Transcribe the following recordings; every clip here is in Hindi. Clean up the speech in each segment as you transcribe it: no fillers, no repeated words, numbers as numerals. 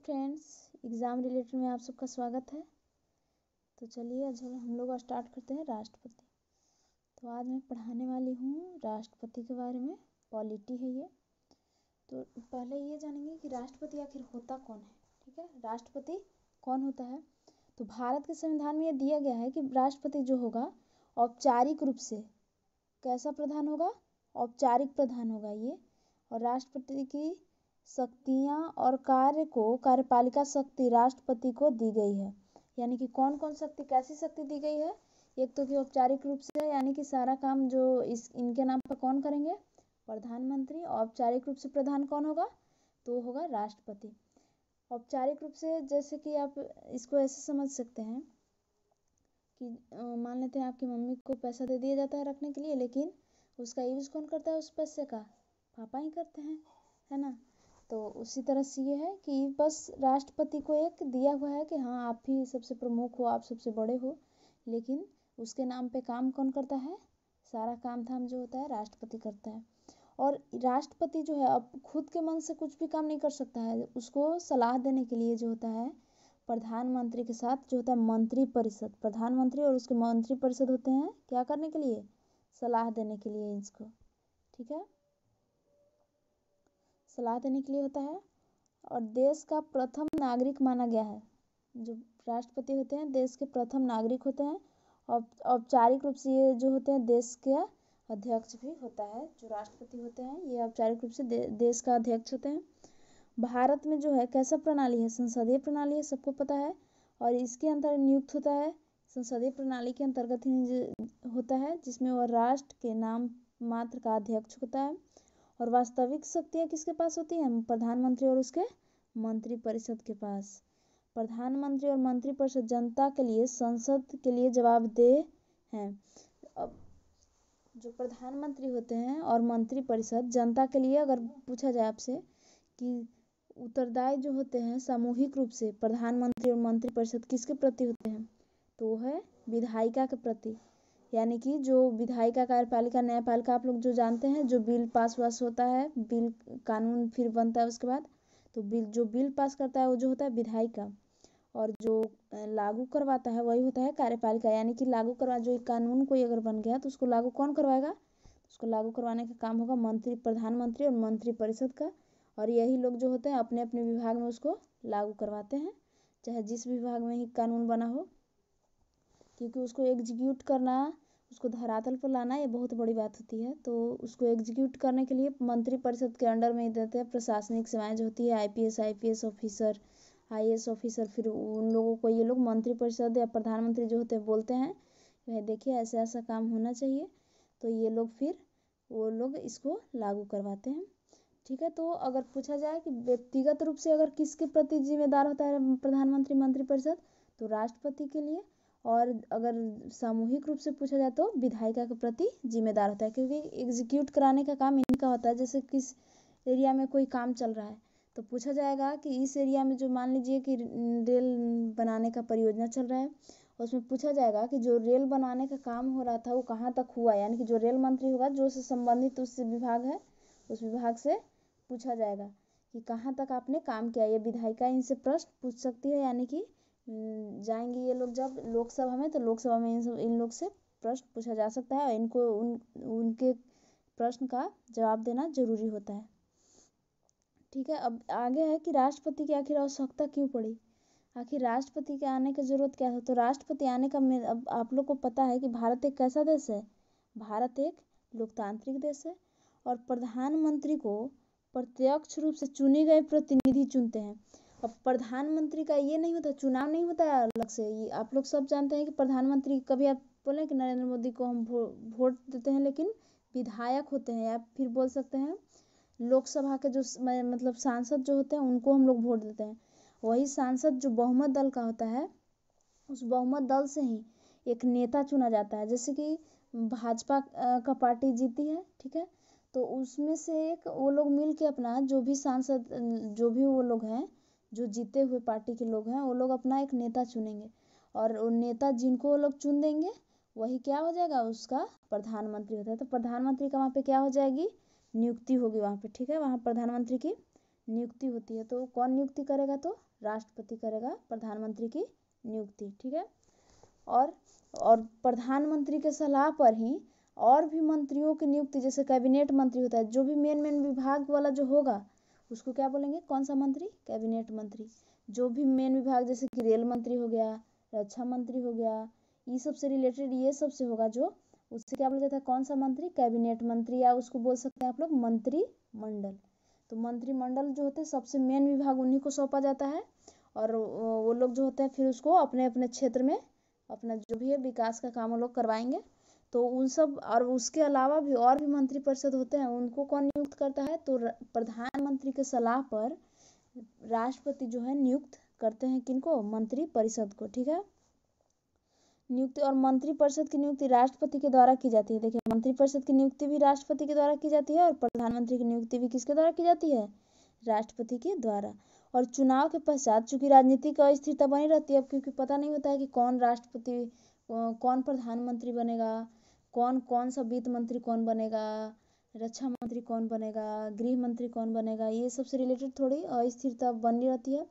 फ्रेंड्स, एग्ज़ाम रिलेटेड में आप सबका स्वागत है। तो चलिए आज हम लोग स्टार्ट करते हैं राष्ट्रपति। तो आज मैं पढ़ाने वाली हूँ राष्ट्रपति के बारे में, पॉलिटी है ये। तो पहले ये जानेंगे कि राष्ट्रपति आखिर होता कौन है। ठीक है, राष्ट्रपति कौन होता है। तो भारत के संविधान में ये दिया गया है कि राष्ट्रपति जो होगा औपचारिक रूप से कैसा प्रधान होगा, औपचारिक प्रधान होगा ये। और राष्ट्रपति की शक्तियाँ और कार्य को कार्यपालिका शक्ति राष्ट्रपति को दी गई है। यानी कि कौन कौन शक्ति, कैसी शक्ति दी गई है। एक तो कि औपचारिक रूप से, यानी कि सारा काम जो इनके नाम पर कौन करेंगे, प्रधानमंत्री। औपचारिक रूप से प्रधान कौन होगा, तो होगा राष्ट्रपति। औपचारिक रूप से जैसे कि आप इसको ऐसे समझ सकते हैं कि मान लेते हैं आपकी मम्मी को पैसा दे दिया जाता है रखने के लिए, लेकिन उसका यूज़ कौन करता है, उस पैसे का पापा ही करते हैं, है ना। तो उसी तरह से ये है कि बस राष्ट्रपति को एक दिया हुआ है कि हाँ आप ही सबसे प्रमुख हो, आप सबसे बड़े हो, लेकिन उसके नाम पे काम कौन करता है, सारा काम धाम जो होता है राष्ट्रपति करता है। और राष्ट्रपति जो है अब खुद के मन से कुछ भी काम नहीं कर सकता है, उसको सलाह देने के लिए जो होता है प्रधानमंत्री के साथ जो होता है मंत्री परिषद, प्रधानमंत्री और उसके मंत्री परिषद होते हैं क्या करने के लिए, सलाह देने के लिए इसको। ठीक है, सलाह देने के लिए होता है। और देश का प्रथम नागरिक माना गया है, जो राष्ट्रपति होते हैं देश के प्रथम नागरिक होते हैं। और औपचारिक रूप से ये जो होते हैं देश के अध्यक्ष भी होता है, जो राष्ट्रपति होते हैं ये औपचारिक रूप से देश का अध्यक्ष होते हैं। भारत में जो है कैसा प्रणाली है, संसदीय प्रणाली है, सबको पता है। और इसके अंदर नियुक्त होता है, संसदीय प्रणाली के अंतर्गत ही होता है, जिसमें वह राष्ट्र के नाम मात्र का अध्यक्ष होता है। और वास्तविक शक्तियाँ किसके पास होती हैं, प्रधानमंत्री और उसके मंत्री परिषद के पास। प्रधानमंत्री और मंत्री परिषद जनता के लिए, संसद के लिए जवाबदेह हैं। अब जो प्रधानमंत्री होते हैं और मंत्री परिषद जनता के लिए, अगर पूछा जाए आपसे कि उत्तरदायी जो होते हैं सामूहिक रूप से प्रधानमंत्री और मंत्री परिषद किसके प्रति होते हैं, तो वो है विधायिका के प्रति। यानी कि जो विधायिका, कार्यपालिका, न्यायपालिका आप लोग जो जानते हैं, जो बिल पास वास होता है, बिल कानून फिर बनता है उसके बाद, तो जो बिल पास करता है वो जो होता है विधायिका। और जो लागू करवाता है वही होता है कार्यपालिका। यानी कि लागू करवा, जो कानून कोई अगर बन गया तो उसको लागू कौन करवाएगा, उसको लागू करवाने का काम होगा मंत्री, प्रधानमंत्री और मंत्री परिषद का। और यही लोग जो होते हैं अपने अपने विभाग में उसको लागू करवाते हैं, चाहे जिस विभाग में ही कानून बना हो, क्योंकि उसको एग्जीक्यूट करना, उसको धरातल पर लाना ये बहुत बड़ी बात होती है। तो उसको एग्जीक्यूट करने के लिए मंत्री परिषद के अंडर में ही देते हैं प्रशासनिक सेवाएं जो होती है, आईपीएस ऑफिसर, आईएएस ऑफिसर, फिर उन लोगों को ये लोग मंत्री परिषद या प्रधानमंत्री जो होते हैं बोलते हैं वह देखिए ऐसा ऐसा काम होना चाहिए, तो ये लोग फिर वो लोग इसको लागू करवाते हैं। ठीक है, तो अगर पूछा जाए कि व्यक्तिगत रूप से अगर किसके प्रति जिम्मेदार होता है प्रधानमंत्री मंत्री परिषद, तो राष्ट्रपति के लिए। और अगर सामूहिक रूप से पूछा जाए तो विधायिका के प्रति जिम्मेदार होता है, क्योंकि एग्जीक्यूट कराने का काम इनका होता है। जैसे किस एरिया में कोई काम चल रहा है तो पूछा जाएगा कि इस एरिया में जो, मान लीजिए कि रेल बनाने का परियोजना चल रहा है, उसमें पूछा जाएगा कि जो रेल बनाने का काम हो रहा था वो कहाँ तक हुआ। यानी कि जो रेल मंत्री होगा, जो से संबंधित उस विभाग है, उस विभाग से पूछा जाएगा कि कहाँ तक आपने काम किया। ये विधायिका इनसे प्रश्न पूछ सकती है, यानी कि जाएंगे ये लोग जब लोकसभा में, तो लोकसभा में इन लोग से प्रश्न पूछा जा सकता है और इनको उनके प्रश्न का जवाब देना जरूरी होता है। ठीक है, अब आगे है कि राष्ट्रपति की आखिर आवश्यकता क्यों पड़ी, आखिर राष्ट्रपति के आने की जरूरत क्या है। तो राष्ट्रपति आने का, अब आप लोग को पता है कि भारत एक कैसा देश है, भारत एक लोकतांत्रिक देश है। और प्रधानमंत्री को प्रत्यक्ष रूप से चुने गए प्रतिनिधि चुनते हैं। अब प्रधानमंत्री का ये नहीं होता, चुनाव नहीं होता है अलग से। ये आप लोग सब जानते हैं कि प्रधानमंत्री, कभी आप बोलें कि नरेंद्र मोदी को हम वोट देते हैं, लेकिन विधायक होते हैं, या फिर बोल सकते हैं लोकसभा के जो मतलब सांसद जो होते हैं उनको हम लोग वोट देते हैं। वही सांसद जो बहुमत दल का होता है, उस बहुमत दल से ही एक नेता चुना जाता है। जैसे कि भाजपा का पार्टी जीती है, ठीक है, तो उसमें से एक वो लोग मिल के अपना जो भी सांसद, जो भी वो लोग हैं, जो जीते हुए पार्टी के लोग हैं, वो लोग अपना एक नेता चुनेंगे। और वो नेता जिनको वो लोग चुन देंगे वही क्या हो जाएगा, उसका प्रधानमंत्री होता है। तो प्रधानमंत्री का वहाँ पे क्या हो जाएगी, नियुक्ति होगी वहाँ पे। ठीक है, वहाँ प्रधानमंत्री की नियुक्ति होती है। तो कौन नियुक्ति करेगा? तो राष्ट्रपति करेगा प्रधानमंत्री की नियुक्ति, ठीक है। और प्रधानमंत्री के सलाह पर ही और भी मंत्रियों की नियुक्ति, जैसे कैबिनेट मंत्री होता है, जो भी मेन विभाग वाला जो होगा उसको क्या बोलेंगे? कौन सा मंत्री? कैबिनेट मंत्री। जो भी मेन विभाग, जैसे कि रेल मंत्री हो गया, रक्षा मंत्री हो गया, ये सब से रिलेटेड, ये सब से होगा जो, उससे क्या बोला जाता है? कौन सा मंत्री? कैबिनेट मंत्री, या उसको बोल सकते हैं आप लोग मंत्रिमंडल। तो मंत्रिमंडल जो होते हैं, सबसे मेन विभाग उन्हीं को सौंपा जाता है, और वो लोग जो होते हैं फिर उसको अपने अपने क्षेत्र में अपना जो भी है विकास का काम वो लोग करवाएंगे। तो उन सब, और उसके अलावा भी और भी मंत्रिपरिषद होते हैं, उनको कौन नियुक्त करता है? तो प्रधानमंत्री के सलाह पर राष्ट्रपति जो है नियुक्त करते हैं किनको? मंत्रिपरिषद को, ठीक है। नियुक्ति और मंत्रिपरिषद की नियुक्ति राष्ट्रपति के द्वारा की जाती है। देखिए, मंत्रिपरिषद की नियुक्ति भी राष्ट्रपति के द्वारा की जाती है, और प्रधानमंत्री की नियुक्ति भी किसके द्वारा की जाती है? राष्ट्रपति के द्वारा। और चुनाव के पश्चात चूंकि राजनीतिक अस्थिरता बनी रहती है, अब क्योंकि पता नहीं होता है कि कौन राष्ट्रपति, कौन प्रधानमंत्री बनेगा, कौन कौन सा वित्त मंत्री कौन बनेगा, रक्षा मंत्री कौन बनेगा, गृह मंत्री कौन बनेगा, ये सबसे रिलेटेड थोड़ी अस्थिरता बनी रहती है।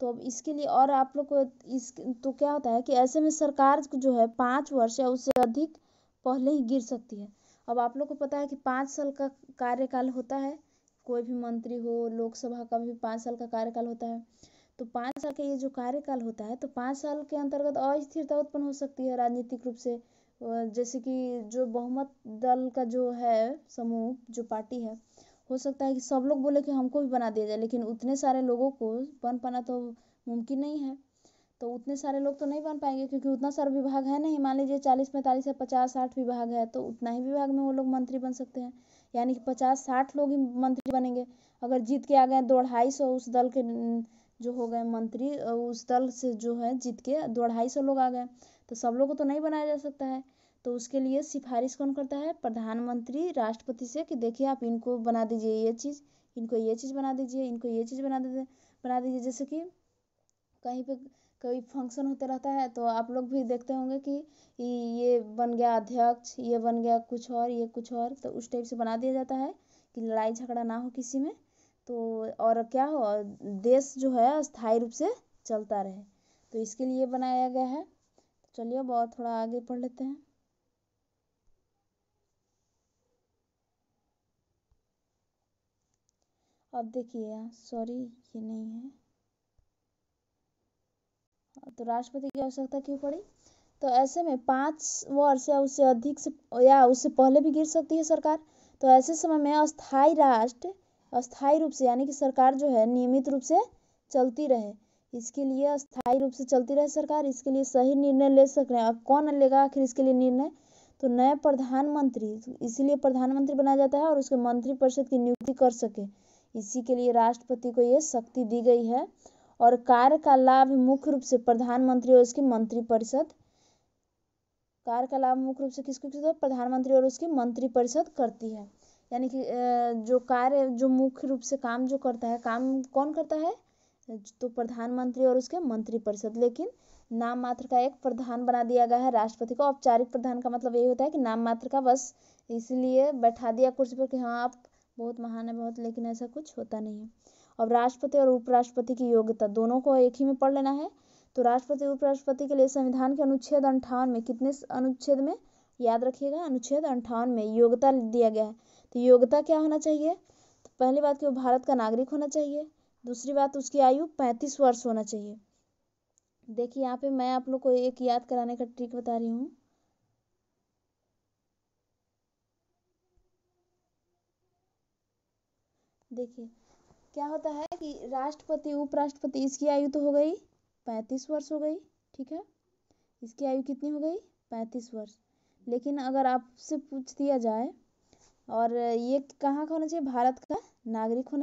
तो अब इसके लिए, और आप लोग को इस, तो क्या होता है कि ऐसे में सरकार जो है 5 वर्ष या उससे अधिक पहले ही गिर सकती है। अब आप लोग को पता है कि 5 साल का कार्यकाल होता है, कोई भी मंत्री हो, लोकसभा का भी 5 साल का कार्यकाल होता है। तो 5 साल का ये जो कार्यकाल होता है, तो 5 साल के अंतर्गत अस्थिरता उत्पन्न हो सकती है राजनीतिक रूप से। जैसे कि जो बहुमत दल का जो है समूह, जो पार्टी है, हो सकता है कि सब लोग बोले कि हमको भी बना दिया जाए, लेकिन उतने सारे लोगों को बन पाना तो मुमकिन नहीं है। तो उतने सारे लोग तो नहीं बन पाएंगे, क्योंकि उतना सारा विभाग है नहीं। मान लीजिए 40-45 या 50-60 विभाग है, तो उतना ही विभाग में वो लोग मंत्री बन सकते हैं, यानी कि 50-60 लोग ही मंत्री बनेंगे। अगर जीत के आ गए 250 उस दल के जो हो गए मंत्री, उस दल से जो है जीत के 250 लोग आ गए, तो सब लोग को तो नहीं बनाया जा सकता है। तो उसके लिए सिफारिश कौन करता है? प्रधानमंत्री राष्ट्रपति से, कि देखिए आप इनको बना दीजिए ये चीज़, इनको ये चीज़ बना दीजिए, इनको ये चीज़ बना दीजिए। जैसे कि कहीं पे कोई फंक्शन होते रहता है, तो आप लोग भी देखते होंगे कि ये बन गया अध्यक्ष, ये बन गया कुछ और, ये कुछ और, तो उस टाइप से बना दिया जाता है कि लड़ाई झगड़ा ना हो किसी में। तो और क्या हो, देश जो है स्थायी रूप से चलता रहे, तो इसके लिए बनाया गया है। तो चलिए अब और थोड़ा आगे पढ़ लेते हैं। अब देखिए, सॉरी ये नहीं है। तो राष्ट्रपति की आवश्यकता क्यों पड़ी? तो ऐसे में 5 वर्ष या उससे अधिक से, या उससे पहले भी गिर सकती है सरकार। तो ऐसे समय में अस्थायी रूप से, यानी कि सरकार जो है नियमित रूप से चलती रहे, इसके लिए अस्थायी रूप से चलती रहे सरकार, इसके लिए सही निर्णय ले सक रहे हैं। अब कौन लेगा आखिर इसके लिए निर्णय? तो नए प्रधानमंत्री, इसीलिए प्रधानमंत्री बनाया जाता है, और उसके मंत्रिपरिषद की नियुक्ति कर सके, इसी के लिए राष्ट्रपति को ये शक्ति दी गई है। और कार्य का लाभ मुख्य रूप से प्रधानमंत्री और उसकी मंत्रिपरिषद, कार्य का लाभ मुख्य रूप से किसको किसको? प्रधानमंत्री और उसकी मंत्रिपरिषद करती है। यानी कि जो कार्य, जो मुख्य रूप से काम जो करता है, काम कौन करता है? तो प्रधानमंत्री और उसके मंत्रिपरिषद। लेकिन नाम मात्र का एक प्रधान बना दिया गया है राष्ट्रपति को। औपचारिक प्रधान का मतलब यही होता है कि नाम मात्र का, बस इसलिए बैठा दिया कुर्सी पर कि हाँ आप बहुत महान है बहुत, लेकिन ऐसा कुछ होता नहीं है। अब राष्ट्रपति और उपराष्ट्रपति की योग्यता दोनों को एक ही में पढ़ लेना है। तो राष्ट्रपति उपराष्ट्रपति के लिए संविधान के अनुच्छेद 58 में, कितने अनुच्छेद में? याद रखिएगा, अनुच्छेद 58 में योग्यता दिया गया है। तो योग्यता क्या होना चाहिए? तो पहली बात कि वो भारत का नागरिक होना चाहिए। दूसरी बात, उसकी आयु 35 वर्ष होना चाहिए। देखिए यहाँ पे मैं आप लोग को एक याद कराने का ट्रिक बता रही हूँ। देखिए क्या होता है कि राष्ट्रपति उपराष्ट्रपति, इसकी आयु तो हो गई 35 वर्ष हो गई, ठीक है। इसकी आयु कितनी हो गई? 35 वर्ष। लेकिन अगर आपसे पूछ दिया जाए, और ये कहाँ का होना चाहिए? भारत का नागरिक होना